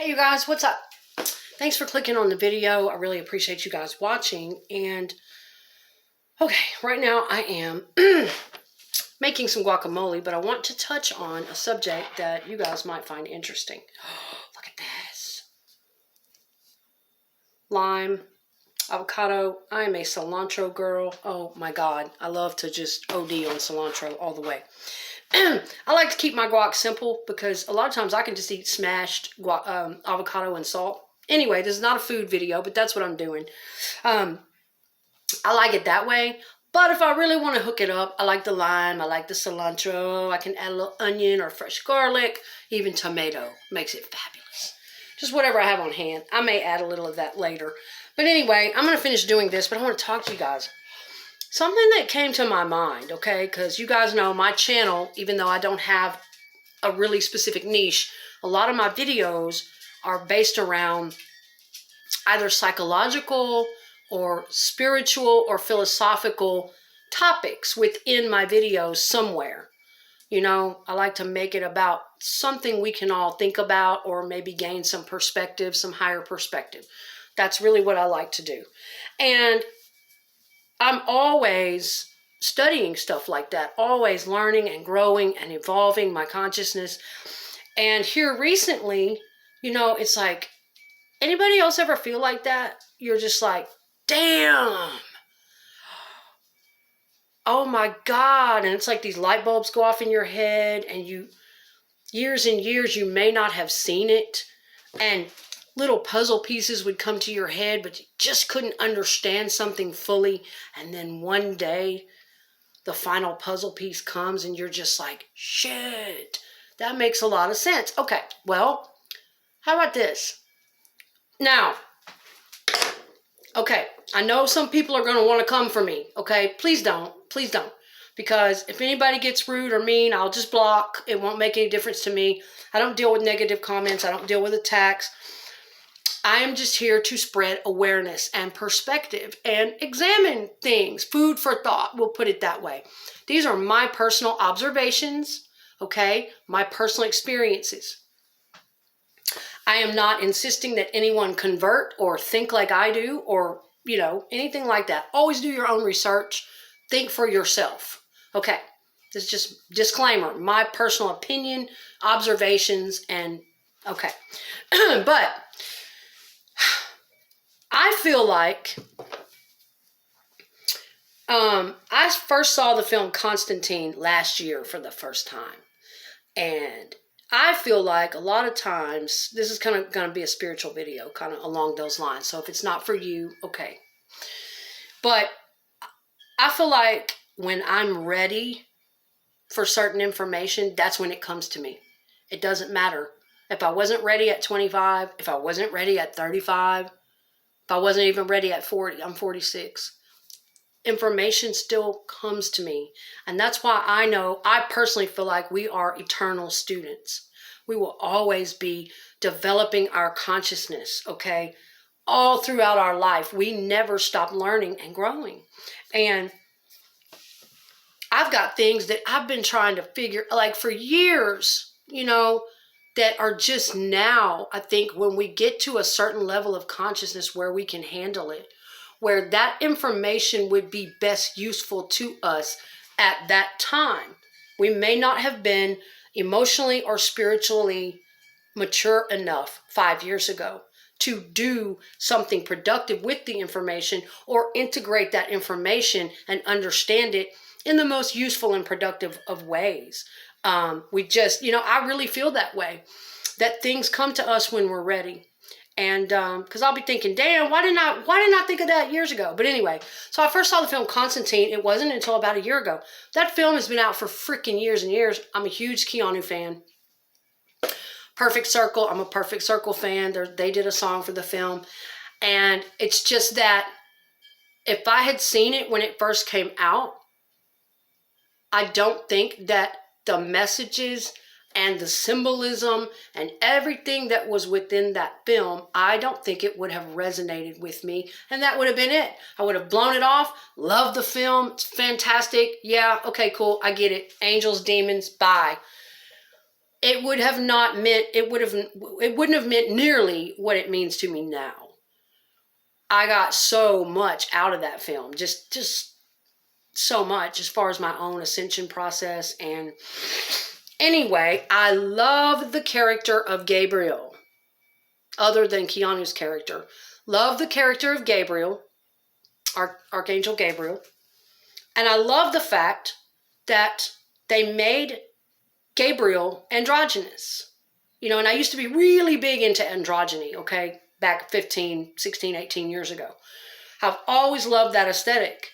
Hey you guys, what's up? Thanks for clicking on the video. I really appreciate you guys watching. And okay, right now I am making some guacamole, but I want to touch on a subject that you guys might find interesting. Look at this. Lime, avocado. I am a cilantro girl. Oh my God. I love to just OD on cilantro all the way. I like to keep my guac simple because a lot of times I can just eat smashed avocado and salt. Anyway, this is not a food video, but that's what I'm doing. I like it that way. But if I really want to hook it up, I like the lime, I like the cilantro. I can add a little onion or fresh garlic, even tomato. Makes it fabulous. Just whatever I have on hand. I may add a little of that later. But anyway, I'm going to finish doing this, but I want to talk to you guys. Something that came to my mind, okay, because you guys know my channel, even though I don't have a really specific niche, a lot of my videos are based around either psychological or spiritual or philosophical topics within my videos somewhere. You know, I like to make it about something we can all think about or maybe gain some perspective, some higher perspective. That's really what I like to do. And I'm always studying stuff like that, always learning and growing and evolving my consciousness. And here recently, you know, it's like, anybody else ever feel like that? You're just like, damn, oh my God. And it's like these light bulbs go off in your head and years and years, you may not have seen it. And little puzzle pieces would come to your head, but you just couldn't understand something fully. And then one day, the final puzzle piece comes and you're just like, shit, that makes a lot of sense. Okay, well, how about this? Now, okay, I know some people are going to want to come for me, okay? Please don't. Please don't. Because if anybody gets rude or mean, I'll just block. It won't make any difference to me. I don't deal with negative comments. I don't deal with attacks. I am just here to spread awareness and perspective and examine things. Food for thought, we'll put it that way. These are my personal observations, okay? My personal experiences. I am not insisting that anyone convert or think like I do or, you know, anything like that. Always do your own research. Think for yourself. Okay, this is just disclaimer. My personal opinion, observations, and okay. But I feel like I first saw the film Constantine last year for the first time. And I feel like a lot of times, this is kind of going to be a spiritual video, kind of along those lines. So if it's not for you, okay. But I feel like when I'm ready for certain information, that's when it comes to me. It doesn't matter. If I wasn't ready at 25, if I wasn't ready at 35, if I wasn't even ready at 40, I'm 46. Information still comes to me. And that's why I personally feel like we are eternal students. We will always be developing our consciousness, okay? All throughout our life. We never stop learning and growing. And I've got things that I've been trying to figure, like for years, you know, that are just now, I think when we get to a certain level of consciousness where we can handle it, where that information would be best useful to us at that time. We may not have been emotionally or spiritually mature enough 5 years ago to do something productive with the information or integrate that information and understand it in the most useful and productive of ways. We just, you know, I really feel that way, that things come to us when we're ready. And because I'll be thinking, damn, why didn't I think of that years ago? But anyway, so I first saw the film Constantine. It wasn't until about a year ago. That film has been out for freaking years and years. I'm a huge Keanu fan. Perfect Circle. I'm a Perfect Circle fan. They did a song for the film. And it's just that if I had seen it when it first came out, I don't think that the messages and the symbolism and everything that was within that film, I don't think it would have resonated with me. And that would have been it. I would have blown it off. Loved the film. It's fantastic. Yeah, okay, cool. I get it. Angels, demons, bye. it would have not meant, it wouldn't have meant nearly what it means to me now. I got so much out of that film, just so much as far as my own ascension process. And anyway, I love the character of Gabriel, other than Keanu's character. Love the character of Gabriel, Archangel Gabriel. And I love the fact that they made Gabriel androgynous. And I used to be really big into androgyny, okay, back 15, 16, 18 years ago. I've always loved that aesthetic.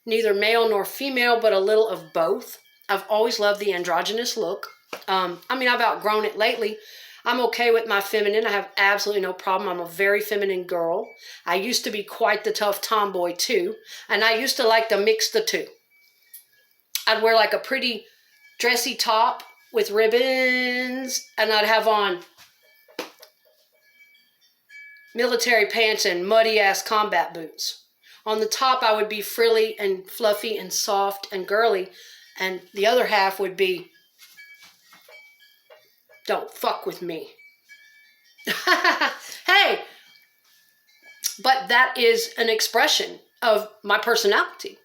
Neither male nor female, but a little of both. I've always loved the androgynous look. I've outgrown it lately. I'm okay with my feminine. I have absolutely no problem. I'm a very feminine girl. I used to be quite the tough tomboy too. And I used to like to mix the two. I'd wear like a pretty dressy top with ribbons, and I'd have on military pants and muddy ass combat boots. On the top, I would be frilly and fluffy and soft and girly, and the other half would be, don't fuck with me. Hey, but that is an expression of my personality.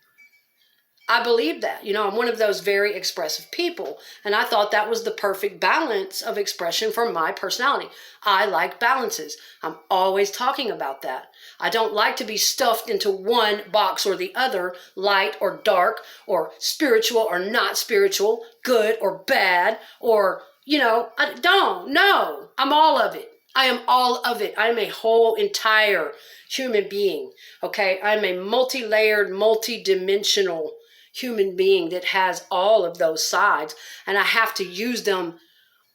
I believe that. I'm one of those very expressive people, and I thought that was the perfect balance of expression for my personality. I like balances. I'm always talking about that. I don't like to be stuffed into one box or the other, light or dark, or spiritual or not spiritual, good or bad, or, I don't. No, I'm all of it. I am all of it. I am a whole entire human being, okay? I'm a multi-layered, multi-dimensional human being that has all of those sides, and I have to use them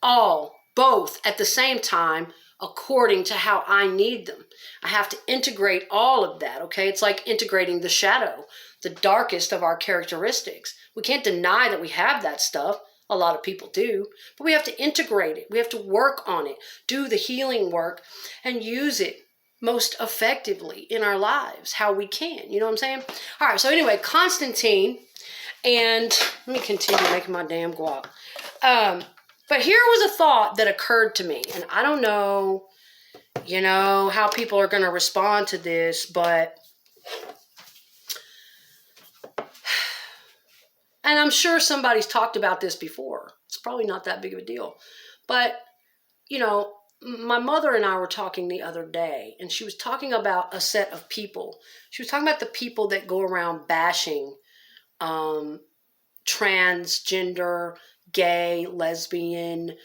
all, both at the same time, according to how I need them. I have to integrate all of that, okay? It's like integrating the shadow, the darkest of our characteristics. We can't deny that we have that stuff. A lot of people do, but we have to integrate it. We have to work on it, do the healing work, and use it most effectively in our lives, how we can. You know what I'm saying? All right, so anyway, Constantine, and let me continue making my damn guac. But here was a thought that occurred to me, and I don't know, how people are going to respond to this, but, and I'm sure somebody's talked about this before. It's probably not that big of a deal, but, my mother and I were talking the other day, and she was talking about a set of people. She was talking about the people that go around bashing transgender, gay, lesbian,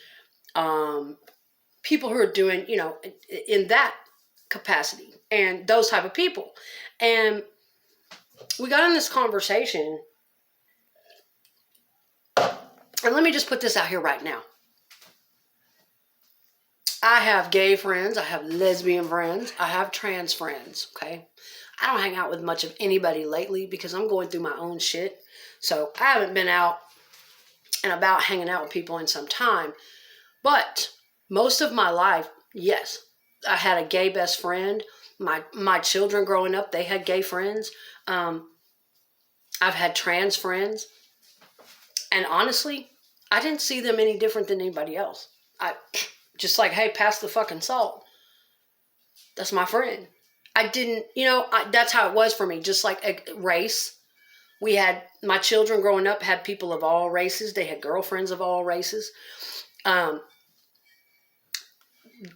people who are doing, in that capacity, and those type of people. And we got in this conversation, and let me just put this out here right now. I have gay friends, I have lesbian friends, I have trans friends, okay? I don't hang out with much of anybody lately because I'm going through my own shit. So I haven't been out and about hanging out with people in some time. But most of my life, yes, I had a gay best friend. My children growing up, they had gay friends. I've had trans friends. And honestly, I didn't see them any different than anybody else. Just like, hey, pass the fucking salt. That's my friend. I didn't, that's how it was for me. Just like a race. We had, my children growing up had people of all races. They had girlfriends of all races.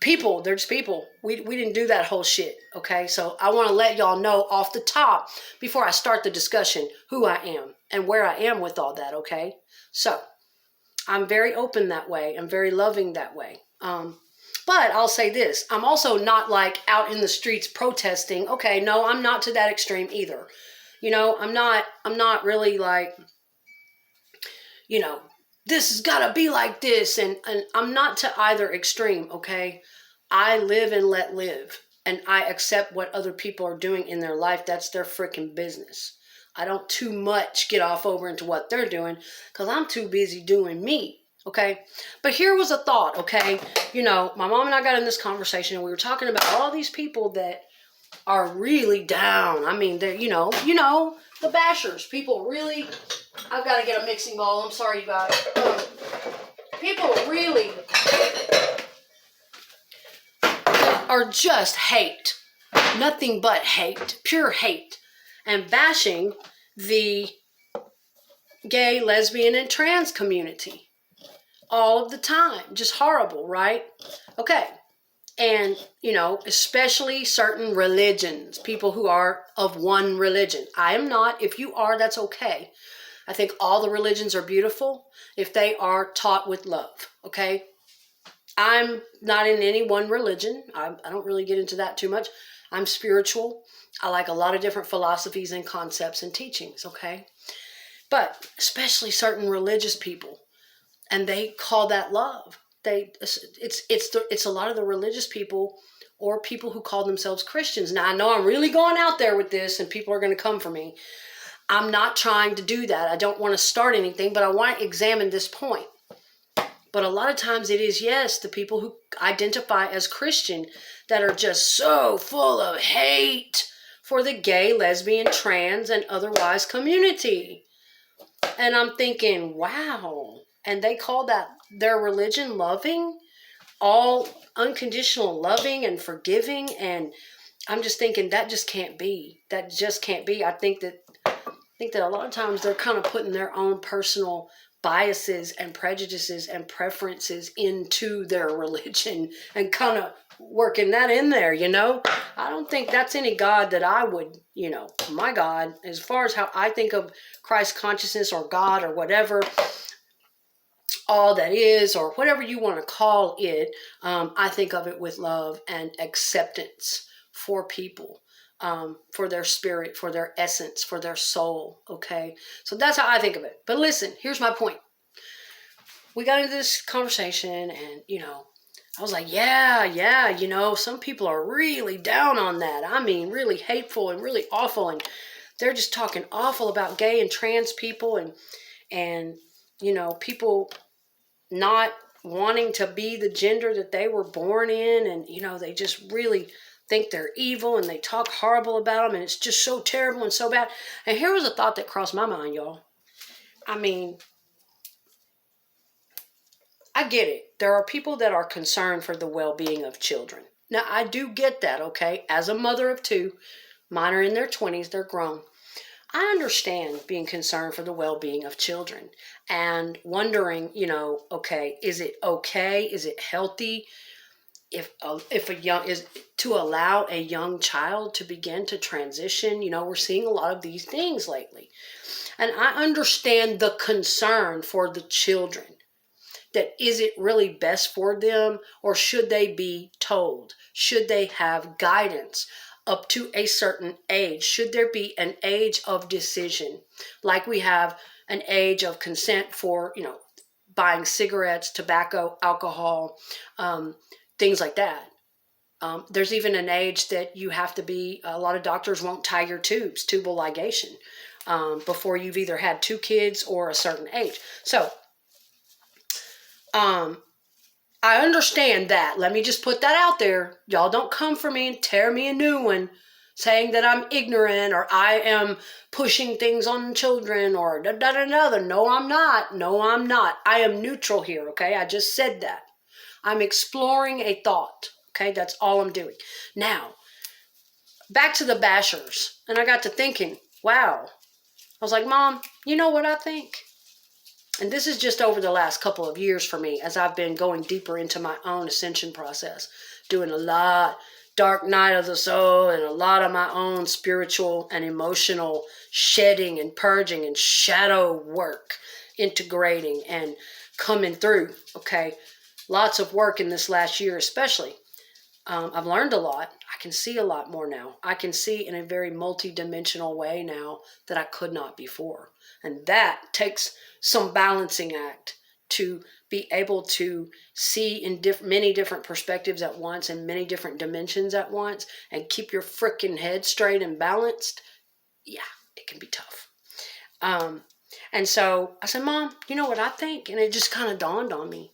People, they're just people. We didn't do that whole shit, okay? So I want to let y'all know off the top, before I start the discussion, who I am and where I am with all that, okay? So I'm very open that way. I'm very loving that way. But I'll say this, I'm also not like out in the streets protesting. Okay, no, I'm not to that extreme either. I'm not really like, this has got to be like this. And I'm not to either extreme, okay? I live and let live. And I accept what other people are doing in their life. That's their freaking business. I don't too much get off over into what they're doing because I'm too busy doing me. Okay. But here was a thought. Okay. My mom and I got in this conversation and we were talking about all these people that are really down. I mean, they're, the bashers, people really, I've got to get a mixing bowl. I'm sorry, you guys. people really are just hate. Nothing but hate. Pure hate. And bashing the gay, lesbian, and trans community. All of the time. Just horrible, right? Okay. And, especially certain religions. People who are of one religion. I am not. If you are, that's okay. I think all the religions are beautiful if they are taught with love, okay? I'm not in any one religion. I don't really get into that too much. I'm spiritual. I like a lot of different philosophies and concepts and teachings, okay? But especially certain religious people, and they call that love. It's a lot of the religious people or people who call themselves Christians. Now, I know I'm really going out there with this, and people are going to come for me. I'm not trying to do that. I don't want to start anything, but I want to examine this point. But a lot of times it is, yes, the people who identify as Christian that are just so full of hate for the gay, lesbian, trans, and otherwise community. And I'm thinking, wow. And they call that their religion loving, all unconditional loving and forgiving. And I'm just thinking that just can't be. That just can't be. I think that a lot of times they're kind of putting their own personal biases and prejudices and preferences into their religion and kind of working that in there, I don't think that's any God that I would, my God, as far as how I think of Christ consciousness or God or whatever, all that is, or whatever you want to call it, I think of it with love and acceptance for people. For their spirit, for their essence, for their soul, okay? So that's how I think of it. But listen, here's my point. We got into this conversation and, I was like, yeah, some people are really down on that. I mean, really hateful and really awful. And they're just talking awful about gay and trans people and people not wanting to be the gender that they were born in. And, they just really think they're evil and they talk horrible about them and it's just so terrible and so bad. And here was a thought that crossed my mind, y'all. I mean, I get it. There are people that are concerned for the well-being of children. Now, I do get that, okay? As a mother of two, mine are in their 20s, they're grown. I understand being concerned for the well-being of children and wondering, okay, is it okay? Is it healthy? If a young is to allow a young child to begin to transition, we're seeing a lot of these things lately. And I understand the concern for the children. That is it really best for them, or should they be told? Should they have guidance up to a certain age? Should there be an age of decision? Like we have an age of consent for, buying cigarettes, tobacco, alcohol, things like that. There's even an age that you have to be, a lot of doctors won't tie your tubes, tubal ligation, before you've either had 2 kids or a certain age. So, I understand that. Let me just put that out there. Y'all don't come for me and tear me a new one saying that I'm ignorant or I am pushing things on children or da-da-da-da. No, I'm not. No, I'm not. I am neutral here, okay? I just said that. I'm exploring a thought, okay? That's all I'm doing. Now, back to the bashers. And I got to thinking, wow. I was like, Mom, you know what I think? And this is just over the last couple of years for me as I've been going deeper into my own ascension process, doing a lot dark night of the soul and a lot of my own spiritual and emotional shedding and purging and shadow work, integrating and coming through, okay? Lots of work in this last year especially. I've learned a lot. I can see a lot more now. I can see in a very multi-dimensional way now that I could not before. And that takes some balancing act to be able to see in many different perspectives at once and many different dimensions at once and keep your freaking head straight and balanced. Yeah, it can be tough. And so I said, Mom, you know what I think? And it just kind of dawned on me.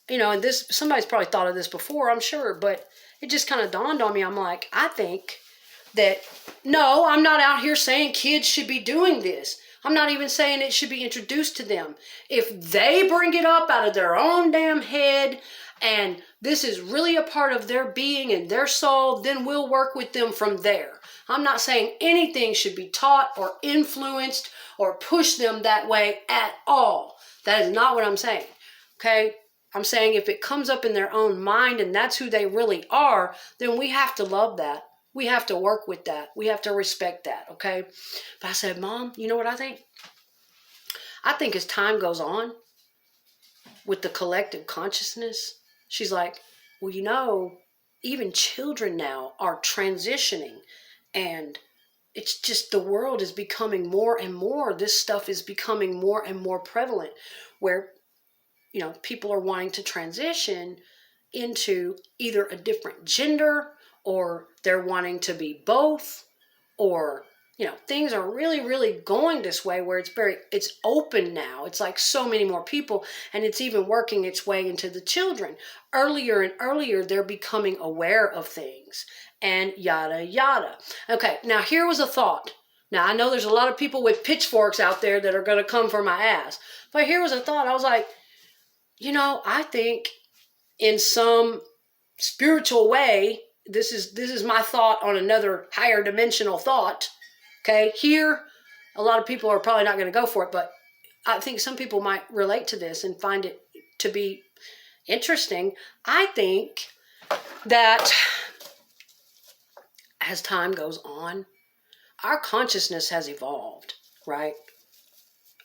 And this, somebody's probably thought of this before, I'm sure, but it just kind of dawned on me. I'm like, I think that, no, I'm not out here saying kids should be doing this. I'm not even saying it should be introduced to them. If they bring it up out of their own damn head and this is really a part of their being and their soul, then we'll work with them from there. I'm not saying anything should be taught or influenced or push them that way at all. That is not what I'm saying. Okay? I'm saying if it comes up in their own mind and that's who they really are, then we have to love that. We have to work with that. We have to respect that, okay? But I said, Mom, you know what I think? I think as time goes on with the collective consciousness, she's like, well, you know, even children now are transitioning, and it's just the world is becoming more and more, this stuff is becoming more and more prevalent where, you know, people are wanting to transition into either a different gender, or they're wanting to be both, or, you know, things are really, really going this way where it's open now. It's like so many more people, and it's even working its way into the children. Earlier and earlier, they're becoming aware of things, and yada, yada. Okay, now here was a thought. Now, I know there's a lot of people with pitchforks out there that are going to come for my ass, but here was a thought. I was like, you know, I think in some spiritual way, this is my thought on another higher dimensional thought. Okay, here, a lot of people are probably not going to go for it, but I think some people might relate to this and find it to be interesting. I think that as time goes on, our consciousness has evolved, right?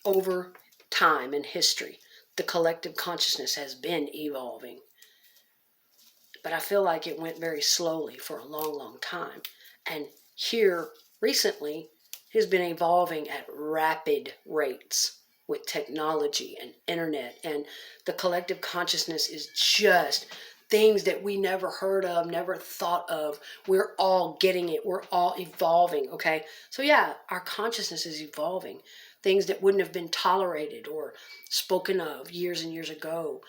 Over time and history, the collective consciousness has been evolving. But I feel like it went very slowly for a long, long time. And here, recently, has been evolving at rapid rates with technology and internet. And the collective consciousness is just things that we never heard of, never thought of. We're all getting it. We're all evolving, okay? So yeah, our consciousness is evolving. Things that wouldn't have been tolerated or spoken of years and years ago.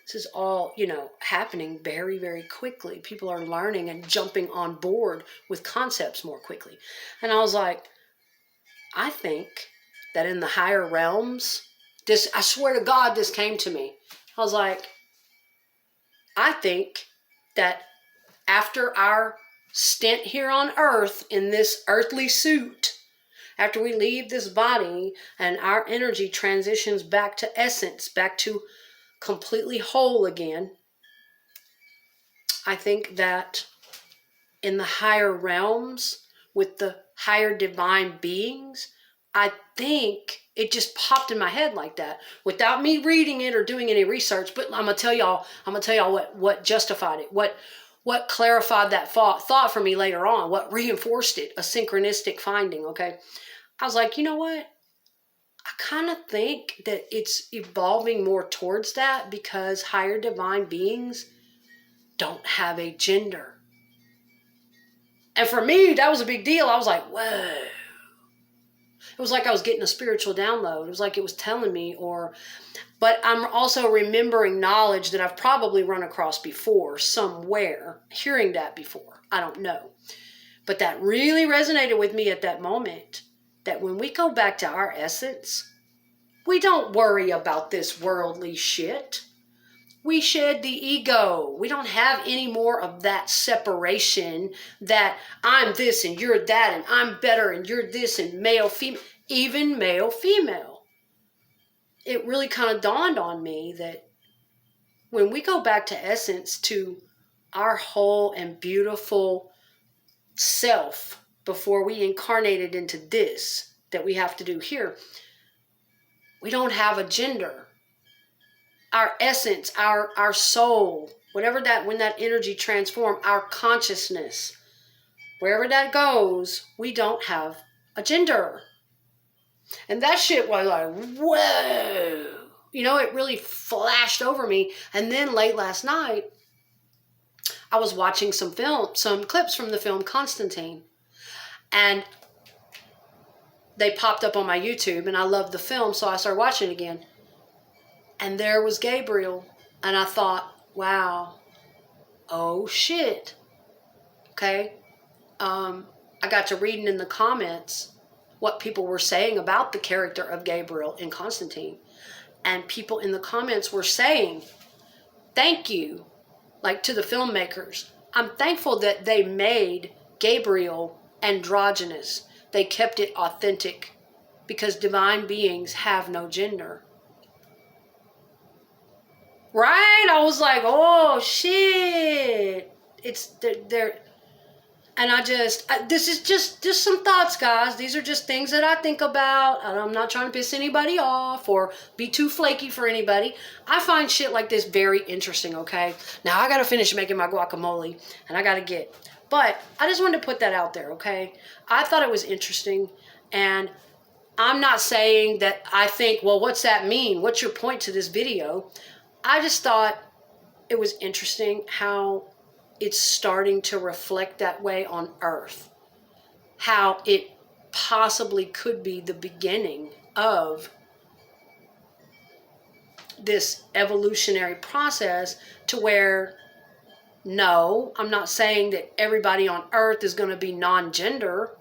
This is all, you know, happening very, very quickly. People are learning and jumping on board with concepts more quickly. And I was like, I think that in the higher realms, I swear to God, this came to me. I was like, I think that after our stint here on earth in this earthly suit, after we leave this body and our energy transitions back to essence, back to completely whole again, I think that in the higher realms with the higher divine beings, I think it just popped in my head like that without me reading it or doing any research. But I'm gonna tell y'all what justified it, what clarified that thought for me later on, what reinforced it, a synchronistic finding. Okay, I was like, you know what? I kind of think that it's evolving more towards that because higher divine beings don't have a gender. And for me, that was a big deal. I was like, whoa. It was like I was getting a spiritual download. It was like it was telling me, but I'm also remembering knowledge that I've probably run across before somewhere, hearing that before. I don't know. But that really resonated with me at that moment, that when we go back to our essence, we don't worry about this worldly shit. We shed the ego. We don't have any more of that separation that I'm this and you're that and I'm better and you're this and male, female, even male, female. It really kind of dawned on me that when we go back to essence, to our whole and beautiful self before we incarnated into this that we have to do here, we don't have a gender. Our essence, our soul, whatever that, when that energy transforms, our consciousness, wherever that goes, we don't have a gender. And that shit was like, whoa. You know, it really flashed over me. And then late last night, I was watching some clips from the film Constantine. And they popped up on my YouTube, and I loved the film, so I started watching it again. And there was Gabriel. And I thought, wow, oh shit. Okay. I got to reading in the comments what people were saying about the character of Gabriel in Constantine. And people in the comments were saying, thank you, like to the filmmakers. I'm thankful that they made Gabriel androgynous. They kept it authentic because divine beings have no gender. Right? I was like, oh shit. It's they're and this is just some thoughts, guys. These are just things that I think about. And I'm not trying to piss anybody off or be too flaky for anybody. I find shit like this very interesting, okay? Now, I got to finish making my guacamole, and I got to get. But I just wanted to put that out there, okay? I thought it was interesting, and I'm not saying that I think, well, what's that mean? What's your point to this video? I just thought it was interesting how it's starting to reflect that way on Earth. How it possibly could be the beginning of this evolutionary process to where, no, I'm not saying that everybody on Earth is going to be non-gender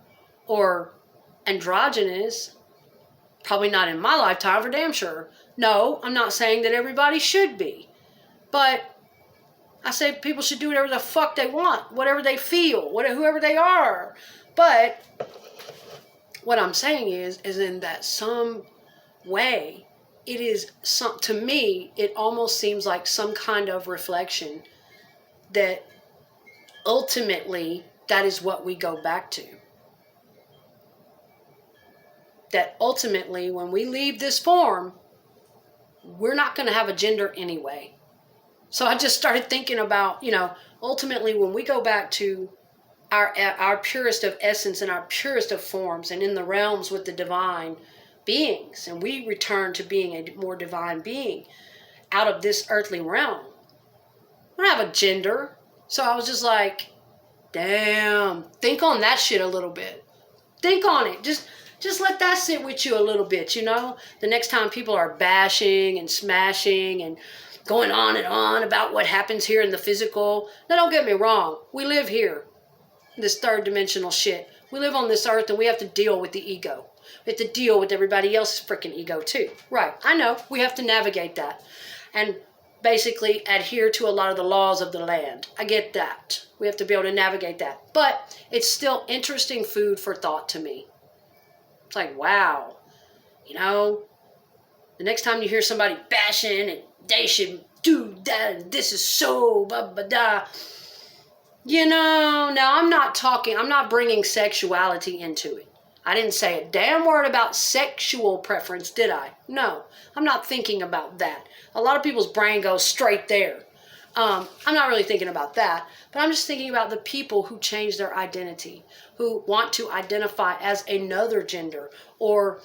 or androgynous. Probably not in my lifetime, for damn sure. No, I'm not saying that everybody should be. But I say people should do whatever the fuck they want, whatever they feel, whoever they are. But what I'm saying is in that some way, it is to me, it almost seems like some kind of reflection that ultimately that is what we go back to. That ultimately, when we leave this form, we're not going to have a gender anyway. So I just started thinking about, ultimately when we go back to our purest of essence and our purest of forms and in the realms with the divine beings, and we return to being a more divine being out of this earthly realm, we don't have a gender. So I was just like, damn, think on that shit a little bit. Think on it. Just let that sit with you a little bit, The next time people are bashing and smashing and going on about what happens here in the physical. Now, don't get me wrong. We live here, this third dimensional shit. We live on this earth and we have to deal with the ego. We have to deal with everybody else's freaking ego too. Right, I know. We have to navigate that and basically adhere to a lot of the laws of the land. I get that. We have to be able to navigate that. But it's still interesting food for thought to me. It's like, wow, the next time you hear somebody bashing and they should do that and this is so blah blah blah. Now I'm not bringing sexuality into it. I didn't say a damn word about sexual preference, did I? No, I'm not thinking about that. A lot of people's brain goes straight there. I'm not really thinking about that, but I'm just thinking about the people who change their identity, who want to identify as another gender, or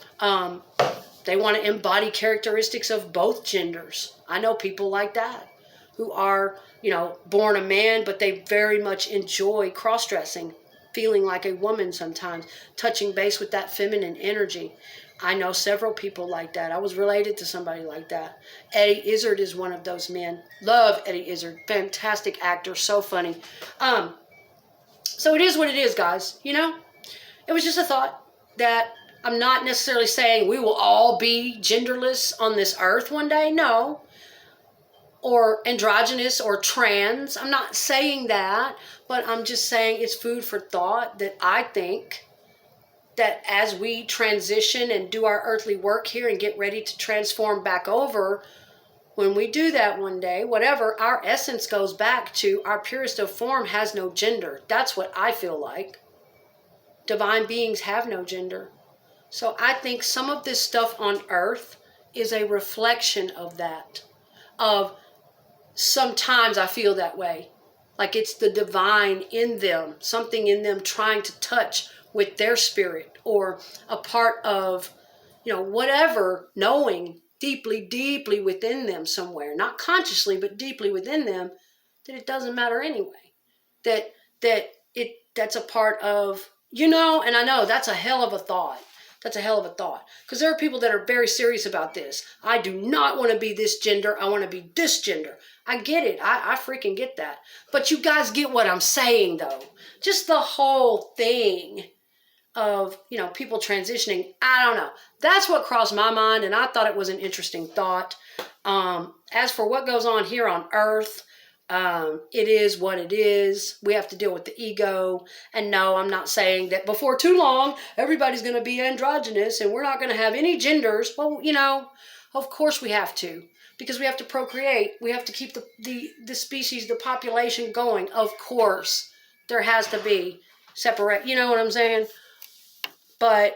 they want to embody characteristics of both genders. I know people like that who are, born a man, but they very much enjoy cross-dressing, feeling like a woman sometimes, touching base with that feminine energy. I know several people like that. I was related to somebody like that. Eddie Izzard is one of those men. Love Eddie Izzard. Fantastic actor. So funny. So it is what it is, guys. It was just a thought that I'm not necessarily saying we will all be genderless on this earth one day. No. Or androgynous or trans. I'm not saying that. But I'm just saying it's food for thought that I think that as we transition and do our earthly work here and get ready to transform back over, when we do that one day, whatever, our essence goes back to our purest of form has no gender. That's what I feel like. Divine beings have no gender. So I think some of this stuff on earth is a reflection of that. Of sometimes I feel that way. Like it's the divine in them, something in them trying to touch with their spirit, or a part of, whatever, knowing deeply, deeply within them somewhere, not consciously, but deeply within them, that it doesn't matter anyway. That's a part of, and I know that's a hell of a thought. That's a hell of a thought. Because there are people that are very serious about this. I do not want to be this gender. I want to be this gender. I get it. I freaking get that. But you guys get what I'm saying, though. Just the whole thing of, you know, people transitioning. I don't know. That's what crossed my mind, and I thought it was an interesting thought. As for what goes on here on Earth, it is what it is. We have to deal with the ego. And no, I'm not saying that before too long, everybody's going to be androgynous and we're not going to have any genders. Well, you know, of course we have to, because we have to procreate. We have to keep the species, the population going. Of course, there has to be separate. You know what I'm saying? But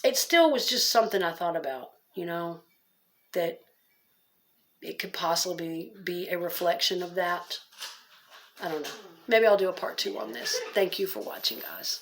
it still was just something I thought about, you know, that it could possibly be a reflection of that. I don't know. Maybe I'll do a part 2 on this. Thank you for watching, guys.